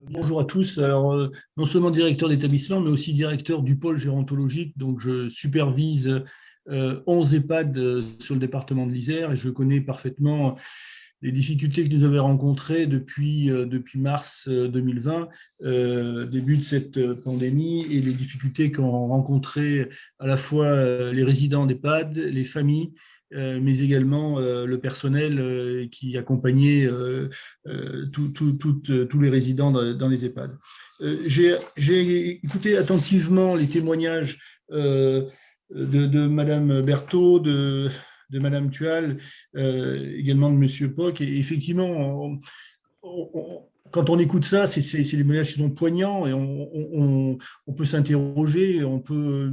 Bonjour à tous. Alors, non seulement directeur d'établissement, mais aussi directeur du pôle gérontologique. Donc, je supervise 11 EHPAD sur le département de l'Isère et je connais parfaitement les difficultés que nous avons rencontrées depuis mars 2020, début de cette pandémie, et les difficultés qu'ont rencontrées à la fois les résidents d'EHPAD, les familles, mais également le personnel qui accompagnait tous les résidents dans les EHPAD. J'ai écouté attentivement les témoignages de Madame Berthaud, de Madame Tual, également de Monsieur Poc. Et effectivement, quand on écoute ça, c'est des témoignages qui sont poignants et on peut s'interroger, on peut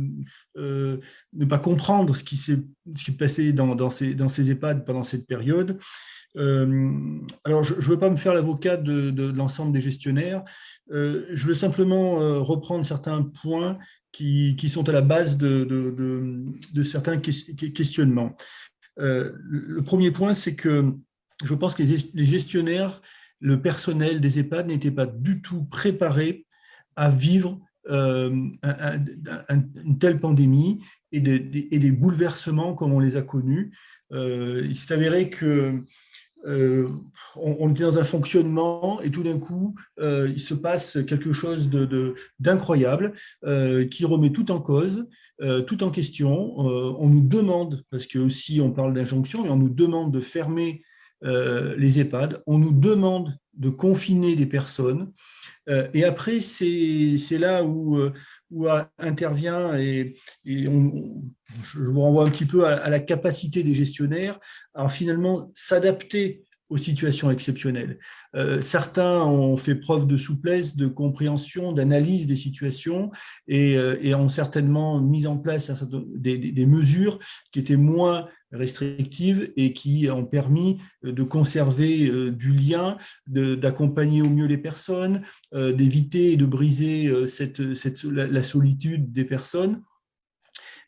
ne pas comprendre ce qui s'est passé dans ces EHPAD pendant cette période. Alors, je ne veux pas me faire l'avocat de l'ensemble des gestionnaires. Je veux simplement reprendre certains points qui sont à la base de certains questionnements. Le premier point, c'est que je pense que les gestionnaires, le personnel des EHPAD n'étaient pas du tout préparés à vivre une telle pandémie et des bouleversements comme on les a connus. Il s'est avéré que on était dans un fonctionnement et tout d'un coup, il se passe quelque chose d'incroyable qui remet tout en cause, tout en question. On nous demande, parce que aussi on parle d'injonction, mais on nous demande de fermer les EHPAD, on nous demande de confiner des personnes. Et après, c'est là où intervient, je vous renvoie un petit peu à la capacité des gestionnaires à finalement s'adapter aux situations exceptionnelles. Certains ont fait preuve de souplesse, de compréhension, d'analyse des situations et ont certainement mis en place des mesures qui étaient moins restrictives et qui ont permis de conserver du lien, d'accompagner au mieux les personnes, d'éviter et de briser la solitude des personnes.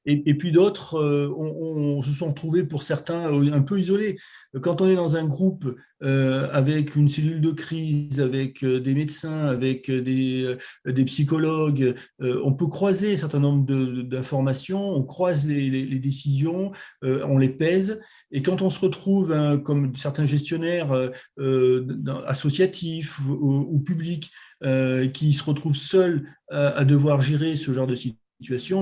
Et puis d'autres on se sont retrouvés pour certains un peu isolés. Quand on est dans un groupe avec une cellule de crise, avec des médecins, avec des psychologues, on peut croiser un certain nombre d'informations, on croise les décisions, on les pèse. Et quand on se retrouve, comme certains gestionnaires associatifs ou publics, qui se retrouvent seuls à devoir gérer ce genre de situation.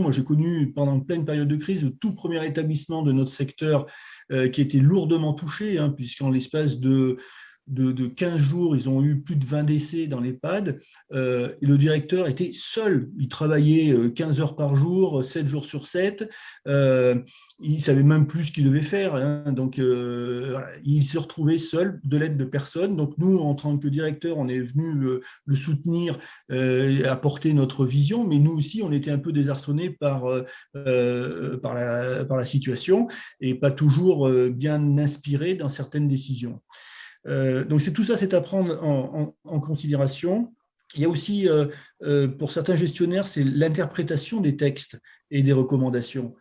Moi, j'ai connu pendant pleine période de crise le tout premier établissement de notre secteur qui était lourdement touché, puisqu'en l'espace de 15 jours, ils ont eu plus de 20 décès dans l'EHPAD. Et le directeur était seul. Il travaillait 15 heures par jour, 7 jours sur 7. Il ne savait même plus ce qu'il devait faire. Donc, voilà, il se retrouvait seul, de l'aide de personne. Donc, nous, en tant que directeur, on est venu le soutenir, apporter notre vision. Mais nous aussi, on était un peu désarçonnés par la situation et pas toujours bien inspirés dans certaines décisions. Donc, tout ça, c'est à prendre en considération. Il y a aussi, pour certains gestionnaires, c'est l'interprétation des textes et des recommandations.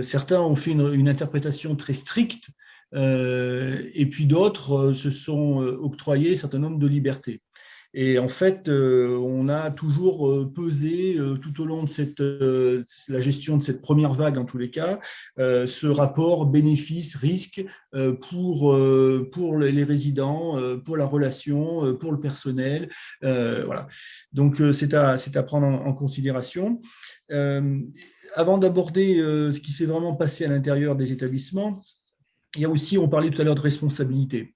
Certains ont fait une interprétation très stricte, et puis d'autres se sont octroyés un certain nombre de libertés. Et en fait, on a toujours pesé tout au long de la gestion de cette première vague, en tous les cas, ce rapport bénéfice-risque pour les résidents, pour la relation, pour le personnel. Voilà. Donc, c'est à prendre en considération. Avant d'aborder ce qui s'est vraiment passé à l'intérieur des établissements, il y a aussi, on parlait tout à l'heure de responsabilité.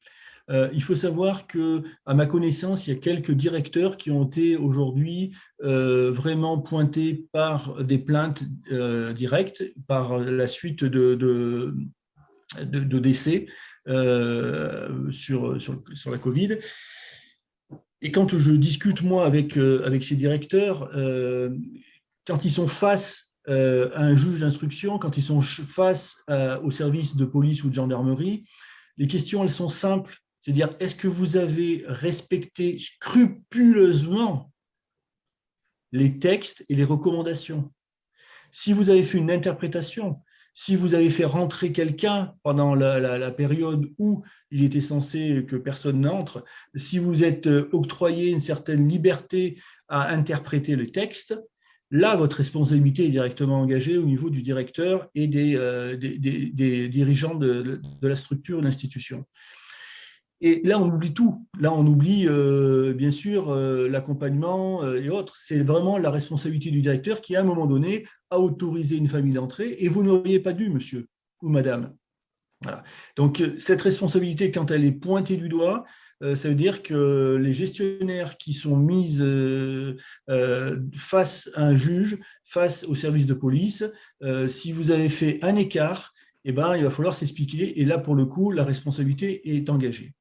Il faut savoir que, à ma connaissance, il y a quelques directeurs qui ont été aujourd'hui vraiment pointés par des plaintes directes par la suite de décès sur la Covid. Et quand je discute, moi, avec ces directeurs, quand ils sont face à un juge d'instruction, quand ils sont face au service de police ou de gendarmerie, les questions, elles sont simples. C'est-à-dire, est-ce que vous avez respecté scrupuleusement les textes et les recommandations? Si vous avez fait une interprétation, Si vous avez fait rentrer quelqu'un pendant la période où il était censé que personne n'entre, si vous êtes octroyé une certaine liberté à interpréter le texte, là, votre responsabilité est directement engagée au niveau du directeur et des dirigeants de la structure ou de l'institution. Et là, on oublie tout. Là, on oublie, bien sûr, l'accompagnement et autres. C'est vraiment la responsabilité du directeur qui, à un moment donné, a autorisé une famille d'entrée et vous n'auriez pas dû, monsieur ou madame. Voilà. Donc, cette responsabilité, quand elle est pointée du doigt, ça veut dire que les gestionnaires qui sont mis face à un juge, face au service de police, si vous avez fait un écart, eh ben, il va falloir s'expliquer. Et là, pour le coup, la responsabilité est engagée.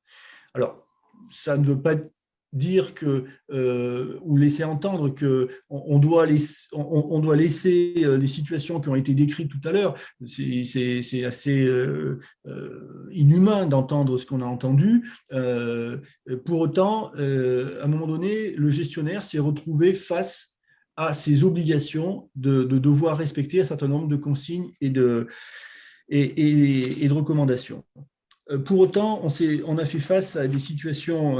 Alors, ça ne veut pas dire que, ou laisser entendre qu'on doit laisser les situations qui ont été décrites tout à l'heure. C'est assez inhumain d'entendre ce qu'on a entendu. Pour autant, à un moment donné, le gestionnaire s'est retrouvé face à ses obligations de devoir respecter un certain nombre de consignes et de recommandations. Pour autant, on a fait face à des situations,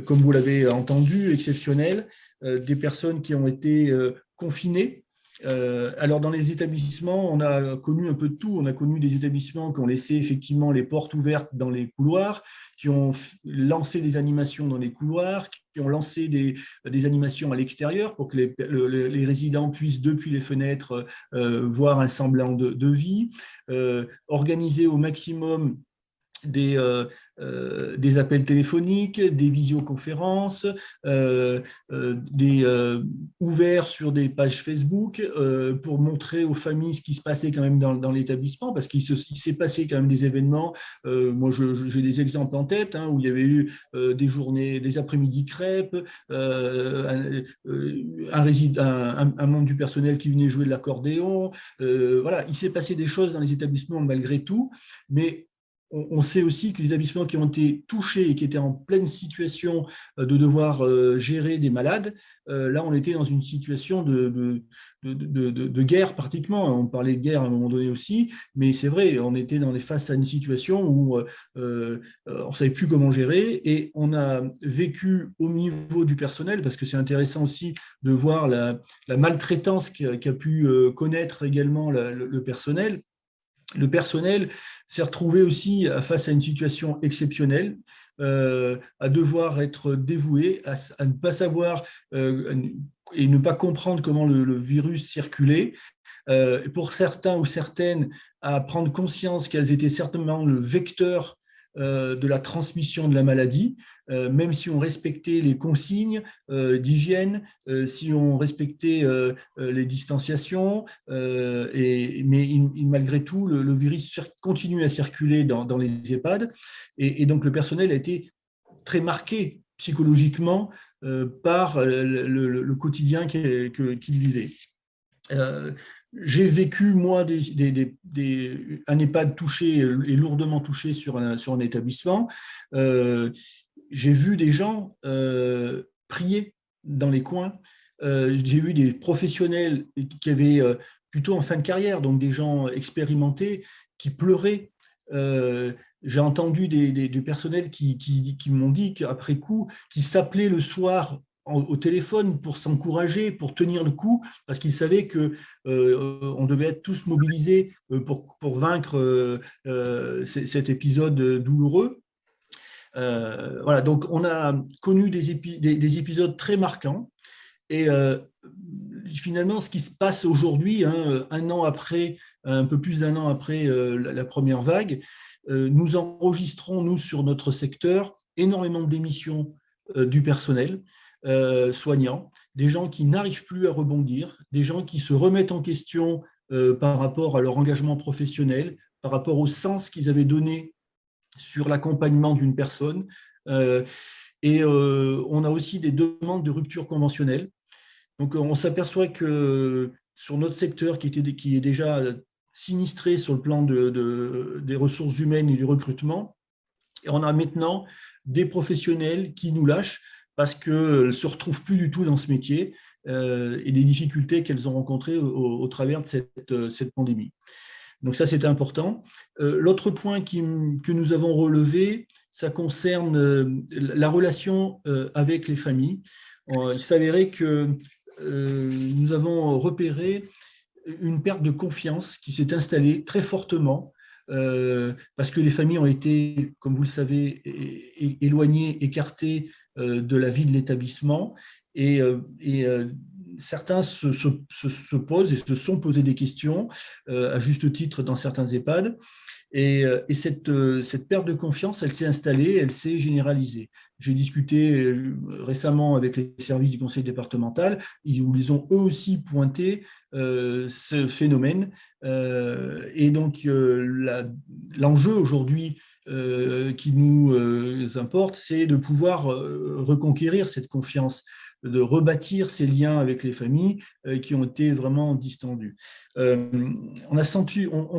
comme vous l'avez entendu, exceptionnelles, des personnes qui ont été confinées. Alors, dans les établissements, on a connu un peu de tout. On a connu des établissements qui ont laissé effectivement les portes ouvertes dans les couloirs, qui ont lancé des animations dans les couloirs, qui ont lancé des animations à l'extérieur pour que les résidents puissent, depuis les fenêtres, voir un semblant de vie, organiser au maximum des appels téléphoniques, des visioconférences, ouverts sur des pages Facebook pour montrer aux familles ce qui se passait quand même dans l'établissement, parce qu'il s'est passé quand même des événements. Moi, j'ai des exemples en tête où il y avait eu des journées, des après-midi crêpes, un membre du personnel qui venait jouer de l'accordéon. Voilà, il s'est passé des choses dans les établissements malgré tout, mais on sait aussi que les établissements qui ont été touchés et qui étaient en pleine situation de devoir gérer des malades, là, on était dans une situation de guerre pratiquement. On parlait de guerre à un moment donné aussi, mais c'est vrai, on était face à une situation où on ne savait plus comment gérer et on a vécu au niveau du personnel, parce que c'est intéressant aussi de voir la maltraitance qu'a pu connaître également le personnel. Le personnel s'est retrouvé aussi face à une situation exceptionnelle, à devoir être dévoué, à ne pas savoir et ne pas comprendre comment le virus circulait. Pour certains ou certaines, à prendre conscience qu'elles étaient certainement le vecteur de la transmission de la maladie, même si on respectait les consignes d'hygiène, si on respectait les distanciations, mais malgré tout, le virus continue à circuler dans les EHPAD, et donc le personnel a été très marqué psychologiquement par le quotidien qu'il vivait. J'ai vécu, moi, un EHPAD touché et lourdement touché sur un établissement. J'ai vu des gens prier dans les coins. J'ai vu des professionnels qui avaient plutôt en fin de carrière, donc des gens expérimentés, qui pleuraient. J'ai entendu des personnels qui m'ont dit qu'après coup, qu'ils s'appelaient le soir au téléphone pour s'encourager, pour tenir le coup, parce qu'ils savaient qu'on devait être tous mobilisés pour vaincre cet épisode douloureux. Voilà, donc on a connu des épisodes très marquants. Et finalement, ce qui se passe aujourd'hui, un an après, un peu plus d'un an après la première vague, nous enregistrons, nous, sur notre secteur, énormément de démissions du personnel soignant, des gens qui n'arrivent plus à rebondir, des gens qui se remettent en question par rapport à leur engagement professionnel, par rapport au sens qu'ils avaient donné sur l'accompagnement d'une personne. Et on a aussi des demandes de rupture conventionnelle. Donc, on s'aperçoit que sur notre secteur qui est déjà sinistré sur le plan des ressources humaines et du recrutement, et on a maintenant des professionnels qui nous lâchent parce qu'elles ne se retrouvent plus du tout dans ce métier et les difficultés qu'elles ont rencontrées au travers de cette pandémie. Donc ça, c'était important. L'autre point que nous avons relevé, ça concerne la relation avec les familles. Il s'avérait que nous avons repéré une perte de confiance qui s'est installée très fortement parce que les familles ont été, comme vous le savez, éloignées, écartées de la vie de l'établissement et certains se posent et se sont posés des questions à juste titre dans certains EHPAD. Et cette perte de confiance, elle s'est installée, elle s'est généralisée. J'ai discuté récemment avec les services du conseil départemental, où ils ont eux aussi pointé ce phénomène. Et donc, l'enjeu aujourd'hui qui nous importe, c'est de pouvoir reconquérir cette confiance, de rebâtir ces liens avec les familles qui ont été vraiment distendus. On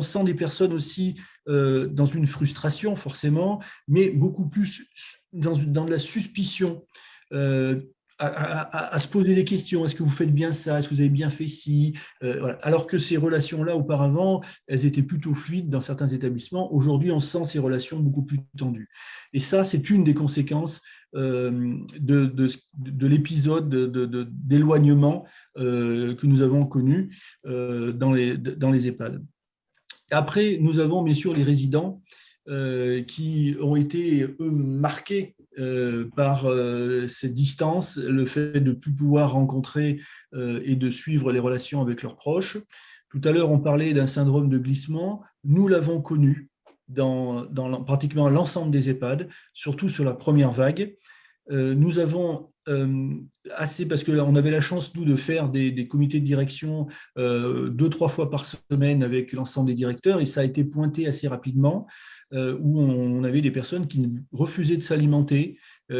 sent des personnes aussi dans une frustration forcément, mais beaucoup plus dans la suspicion, à se poser des questions. Est-ce que vous faites bien ça? Est-ce que vous avez bien fait ci? Voilà. Alors que ces relations-là, auparavant, elles étaient plutôt fluides dans certains établissements. Aujourd'hui, on sent ces relations beaucoup plus tendues. Et ça, c'est une des conséquences de l'épisode d'éloignement que nous avons connu dans les EHPAD. Après, nous avons bien sûr les résidents qui ont été, eux, marqués par cette distance, le fait de ne plus pouvoir rencontrer et de suivre les relations avec leurs proches. Tout à l'heure, on parlait d'un syndrome de glissement. Nous l'avons connu dans pratiquement l'ensemble des EHPAD, surtout sur la première vague. Nous avons assez, parce qu'on avait la chance, nous, de faire des comités de direction 2-3 fois par semaine avec l'ensemble des directeurs, et ça a été pointé assez rapidement, où on avait des personnes qui refusaient de s'alimenter,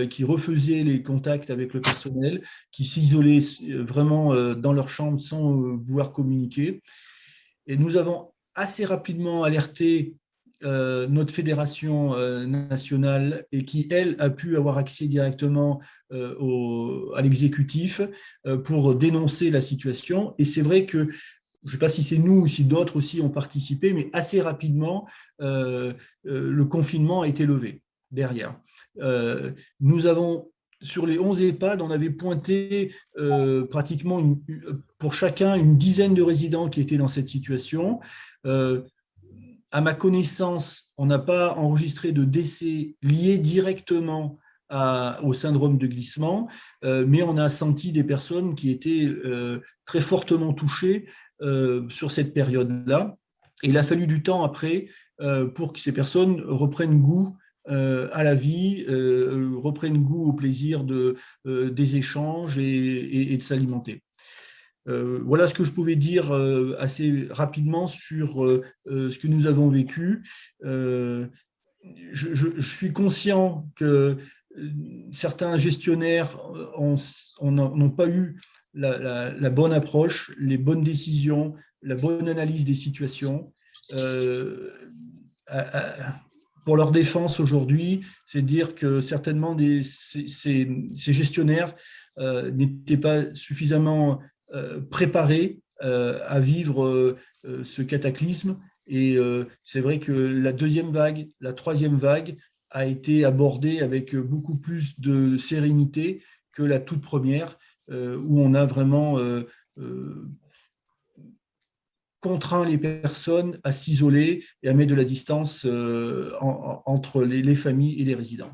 qui refusaient les contacts avec le personnel, qui s'isolaient vraiment dans leur chambre sans pouvoir communiquer. Et nous avons assez rapidement alerté notre fédération nationale et qui, elle, a pu avoir accès directement à l'exécutif pour dénoncer la situation. Et c'est vrai que, je ne sais pas si c'est nous ou si d'autres aussi ont participé, mais assez rapidement, le confinement a été levé derrière. Nous avons, sur les 11 EHPAD, on avait pointé pratiquement pour chacun une dizaine de résidents qui étaient dans cette situation. À ma connaissance, on n'a pas enregistré de décès liés directement au syndrome de glissement, mais on a senti des personnes qui étaient très fortement touchées sur cette période-là. Et il a fallu du temps après pour que ces personnes reprennent goût à la vie, reprennent goût au plaisir des échanges et de s'alimenter. Voilà ce que je pouvais dire assez rapidement sur ce que nous avons vécu. Je suis conscient que certains gestionnaires n'ont pas eu la bonne approche, les bonnes décisions, la bonne analyse des situations. Pour leur défense aujourd'hui, c'est dire que certainement ces gestionnaires n'étaient pas suffisamment préparés à vivre ce cataclysme. Et c'est vrai que la deuxième vague, la troisième vague a été abordée avec beaucoup plus de sérénité que la toute première, où on a vraiment contraint les personnes à s'isoler et à mettre de la distance entre les familles et les résidents.